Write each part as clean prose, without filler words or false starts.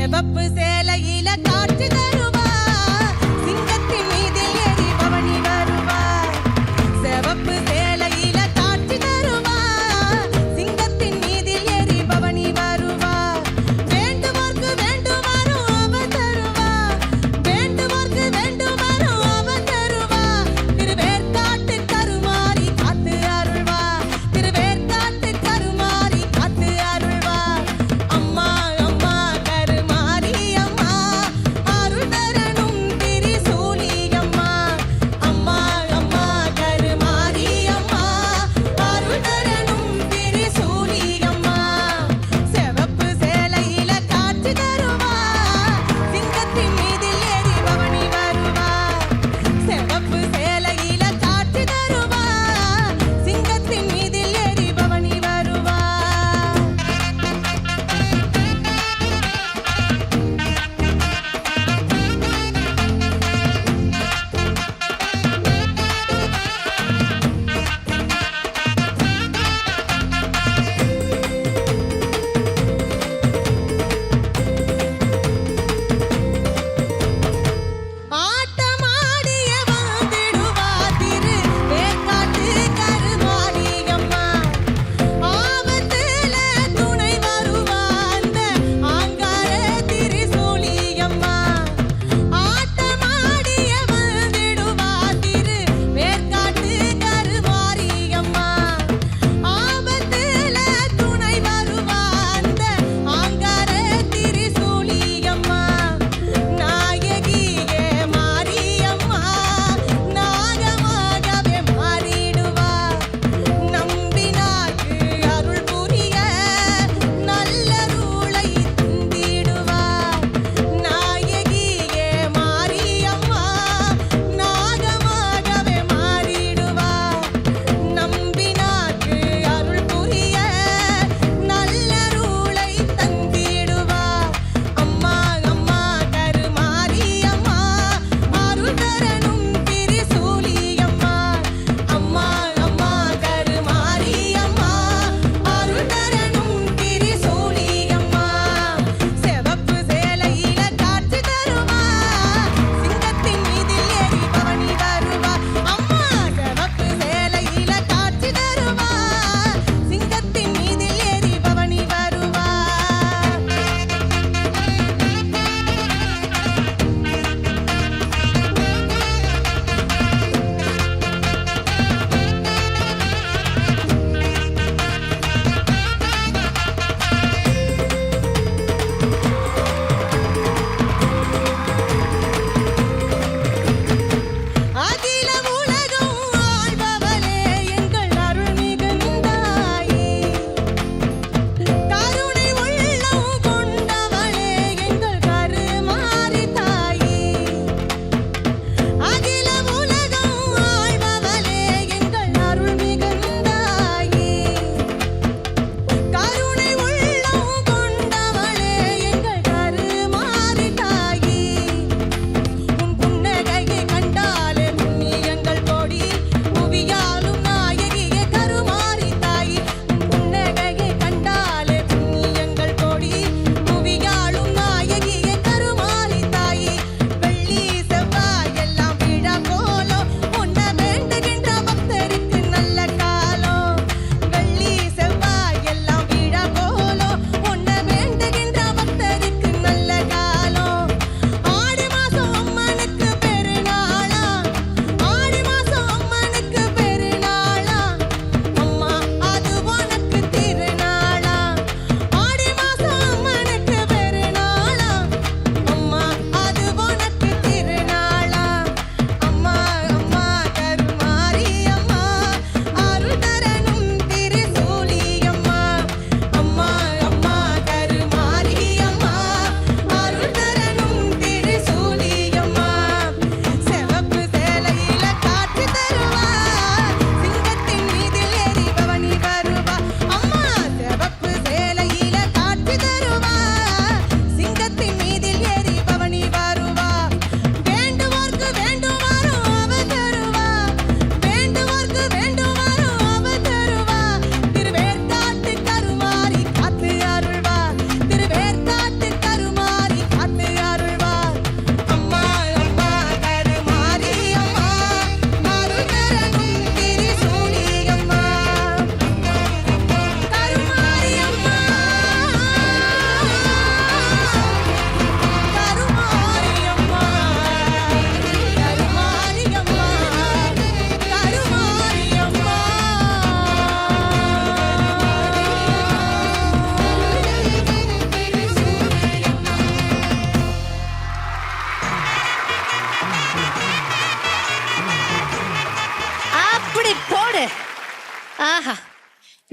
செவப்பு சேலையில காட்சி தருவா சிங்கத்தின் மீதில் ஏறி பவனி வருவா செவப்பு சேலையில காட்சி தருவா சிங்கத்தின் மீதில் ஏறி பவனி வருவா வேண்டுவோர்க்கு வேண்டுமாறும் அவ தருவா வேண்டுவோர்க்கு வேண்டுமாறும் அவ தருவா திருவேற்காட்டு கருமாரி காத்து அருள்வா திருவேற்காட்டு கருமாரி காத்து அருள்வா அம்மா அம்மா கருமாரி அம்மா அருள்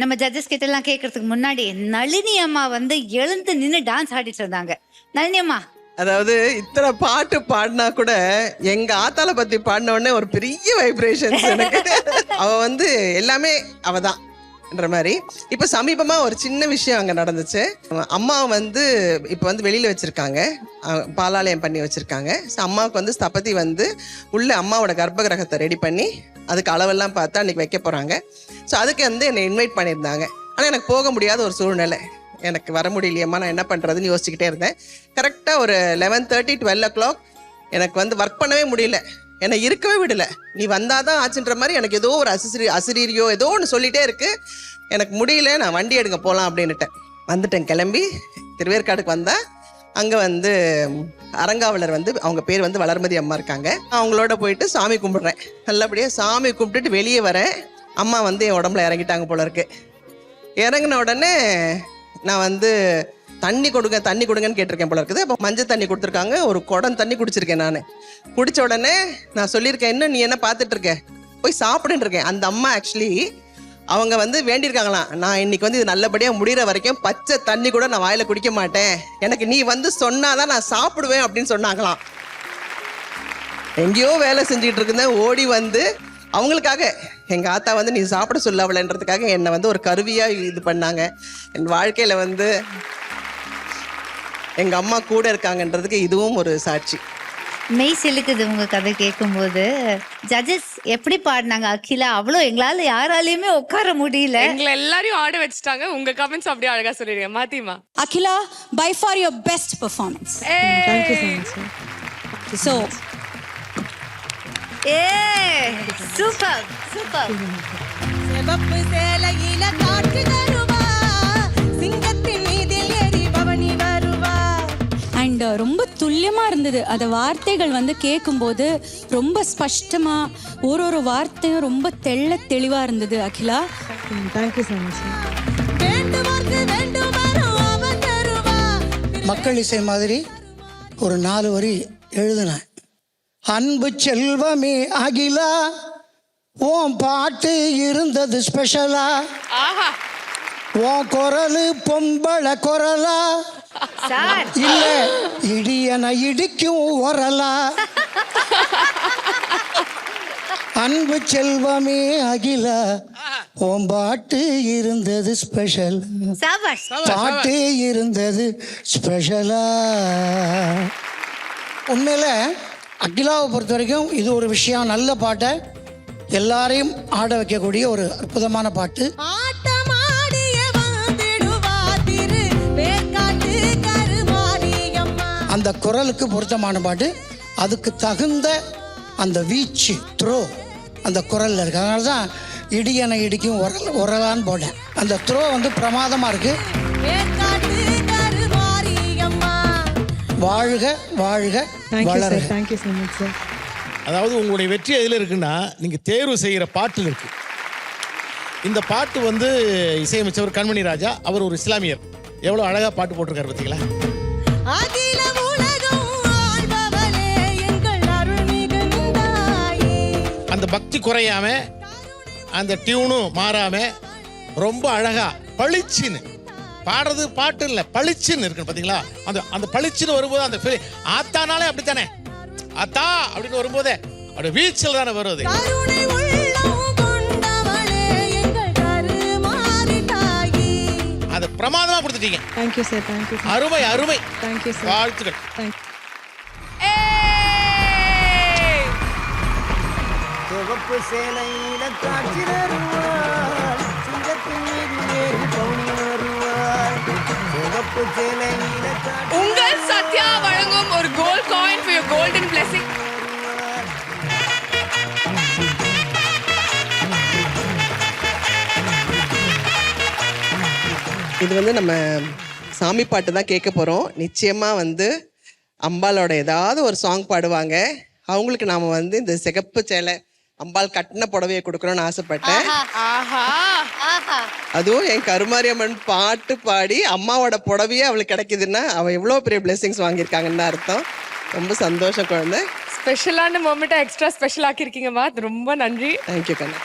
நம்ம ஜட்ஜஸ் கிட்ட எல்லாம் கேட்கறதுக்கு முன்னாடி நளினி அம்மா வந்து எழுந்து நின்று டான்ஸ் ஆடிட்டு இருந்தாங்க. நளினி அம்மா, அதாவது இத்தனை பாட்டு பாடினா கூட எங்க ஆத்தால பத்தி பாடின உடனே ஒரு பெரிய வைப்ரேஷன்ஸ் எனக்கு. அவ வந்து எல்லாமே அவதான்ன்ற மாதிரி. இப்ப சமீபமா ஒரு சின்ன விஷயம் அங்க நடந்துச்சு. அம்மா வந்து இப்ப வந்து வெளியில வச்சிருக்காங்க, பாலாலயம் பண்ணி வச்சிருக்காங்க. அம்மாவுக்கு வந்து ஸ்தபதி வந்து உள்ள அம்மாவோட கர்ப்ப கிரகத்தை ரெடி பண்ணி அதுக்கு அளவெல்லாம் பார்த்து அன்னைக்கு வைக்க போறாங்க. ஸோ அதுக்கு வந்து என்னை இன்வைட் பண்ணியிருந்தாங்க. ஆனால் எனக்கு போக முடியாத ஒரு சூழ்நிலை, எனக்கு வர முடியலையம்மா, நான் என்ன பண்ணுறதுன்னு யோசிச்சுக்கிட்டே இருந்தேன். கரெக்டாக ஒரு 11:30 12 o'clock எனக்கு வந்து ஒர்க் பண்ணவே முடியல, என்னை இருக்கவே விடலை. நீ வந்தாதான் ஆச்சுன்ற மாதிரி எனக்கு ஏதோ ஒரு அசிரியோ ஏதோ ஒன்று சொல்லிகிட்டே இருக்கு. எனக்கு முடியல, நான் வண்டி எடுங்க போகலாம் அப்படின்னுட்டேன். வந்துட்டேன், கிளம்பி திருவேற்காடுக்கு வந்தால் அங்கே வந்து அரங்காவலர் வந்து அவங்க பேர் வந்து வளர்மதி அம்மா இருக்காங்க. அவங்களோட போயிட்டு சாமி கும்பிடுறேன். நல்லபடியாக சாமி கும்பிட்டுட்டு வெளியே வரேன். அம்மா வந்து என் உடம்புல இறங்கிட்டாங்க போல இருக்கு. இறங்கின உடனே நான் வந்து தண்ணி கொடுங்கன்னு கேட்டிருக்கேன் போல இருக்குது. அப்போ மஞ்சள் தண்ணி கொடுத்துருக்காங்க, ஒரு குடம் தண்ணி குடிச்சிருக்கேன். நான் குடித்த உடனே நான் சொல்லியிருக்கேன், இன்னும் நீ என்ன பார்த்துட்டு இருக்க, போய் சாப்பிடுன்னு இருக்கேன். அந்த அம்மா ஆக்சுவலி அவங்க வந்து வேண்டியிருக்காங்களாம், நான் இன்னைக்கு வந்து இது நல்லபடியாக முடிகிற வரைக்கும் பச்சை தண்ணி கூட நான் வாயில் குடிக்க மாட்டேன், எனக்கு நீ வந்து சொன்னாதான் நான் சாப்பிடுவேன் அப்படின்னு சொன்னாங்களாம். எங்கேயோ வேலை செஞ்சுட்டு இருக்குந்தேன், ஓடி வந்து அவங்களுக்காக எங்கள் ஆத்தா வந்து நீ சாப்பிட சொல்ல அவளைன்றதுக்காக என்னை வந்து ஒரு கருவியாக இது பண்ணாங்க. என் வாழ்க்கையில் வந்து எங்கள் அம்மா கூட இருக்காங்கன்றதுக்கு இதுவும் ஒரு சாட்சி. மெய் சிலுக்குது உங்க கதை கேட்கும்போது. ஜட்ஜஸ் எப்படி பாடினாங்க அகிலா? அவ்வளோ எங்களால யாராலையுமே உட்கார முடியல. எங்களை எல்லாரையும் ஆட வச்சுட்டாங்க. உங்க கமெண்ட்ஸ் அப்படியே அழகா சொல்லிடுங்க. மாத்திமா, Akhila, by far your best performance. Thank you so much, sir. So, super super. சிவப்பு சேலையில காட்சி தருவா, சிங்கத்தின் மீதில் ஏறி பவனி வருவா. and ரொம்ப துல்லியமா இருந்தது. அந்த வார்த்தைகள் வந்து கேட்கும்போது ரொம்ப ஸ்பஷ்டமா ஒரு வார்த்தையும் ரொம்ப தெளிவா இருந்தது. Akila, Thank you so much, sir. வேண்டுவோர்க்கு வேண்டும் வரும் அவன் தருவா. மக்கள் இசை மாதிரி ஒரு 4 வரி எழுதினேன். அன்பு செல்வமே அகிலா, உன் பாட்டு இருந்தது ஸ்பெஷலா, ஆஹா, உன் குரலு பொம்பளை குரலா, சார் இல்ல இடியன இடிக்கும் உரலா. அன்பு செல்வமே அகிலா, உன் பாட்டு இருந்தது ஸ்பெஷல், சாபாஷ். பாட்டு இருந்தது ஸ்பெஷலா. உண்மையில் அகிலாவை பொறுத்த வரைக்கும் இது ஒரு விஷயம், நல்ல பாட்டை எல்லாரையும் ஆட வைக்கக்கூடிய ஒரு அற்புதமான பாட்டு. ஆட்டமாடிய வந்திடுவா திரு வேர்க்காட்டு கருமாரியம்மா. அந்த குரலுக்கு பொருத்தமான பாட்டு, அதுக்கு தகுந்த அந்த வீச்சு த்ரோ அந்த குரலில் இருக்குது. அதனால தான் இடியனை இடிக்கும் உரலான்னு போட்டேன். அந்த த்ரோ வந்து பிரமாதமாக இருக்குது. வேர்க்காட்டு கருமாரியம்மா. வாழ்க வாழ்க Thank you, sir. வளருக. Thank you so much, sir. அதாவது உங்களுடைய வெற்றி எதில் இருக்குன்னா, நீங்கள் தேர்வு செய்கிற பாட்டில் இருக்கு. இந்த பாட்டு வந்து இசையமைச்சவர் கண்மணி ராஜா, அவர் ஒரு இஸ்லாமியர். எவ்வளோ அழகாக பாட்டு போட்டிருக்காரு பார்த்தீங்களா? அகில உலகம் ஆள்பவளே எங்கள் அருள்மிகு தாயே. அந்த பக்தி குறையாம, அந்த டியூனும் மாறாம, ரொம்ப அழகா பளிச்சுன்னு பாடுறது. பாட்டு இல்லை, பளிச்சுன்னு இருக்கு பார்த்தீங்களா? அந்த அந்த பளிச்சுன்னு வரும்போது அந்த ஆத்தானாலே அப்படித்தானே, ஆத்தா அப்படின்னு வரும்போதே அப்படி வீச்சல் தானே வருது. கருணை உள்ளம் கொண்டவளே எங்கள் கருமாரி தாயே. அதை பிரமாதமா கொடுத்துட்டீங்க. Thank you, sir. Thank you, sir. அருமை அருமை, Thank you, sir. வாழ்த்துக்கள். Thank you. சிவப்பு சேலையில காட்சி தருவாள், சிங்கத்தின் மீது ஏறி பவனி வருவாள். சிவப்பு சேலையில காட்சி உங்கள் சத்யா வழங்கும் ஒரு gold coin for your golden blessing. இது வந்து நம்ம சாமி பாட்டு தான் கேட்க போகிறோம். நிச்சயமாக வந்து அம்பாலோட ஏதாவது ஒரு சாங் பாடுவாங்க. அவங்களுக்கு நாம் வந்து இந்த சிகப்பு சேலை அம்பாள் கட்டின புடவையை கொடுக்கணும்னு ஆசைப்பட்டேன். ஆஹா, ஆஹா. அதுவும் என் கருமாரியம்மன் பாட்டு பாடி அம்மாவோட புடவையே அவளுக்கு கிடைக்குதுன்னா அவள் எவ்வளோ பெரிய பிளெஸிங்ஸ் வாங்கியிருக்காங்கன்னு தான் அர்த்தம். ரொம்ப சந்தோஷம் குழந்தை. ஸ்பெஷலான மொமெண்ட்டை எக்ஸ்ட்ரா ஸ்பெஷல் ஆக்கியிருக்கீங்கம்மா, ரொம்ப நன்றி. தேங்க்யூ கண்ணா.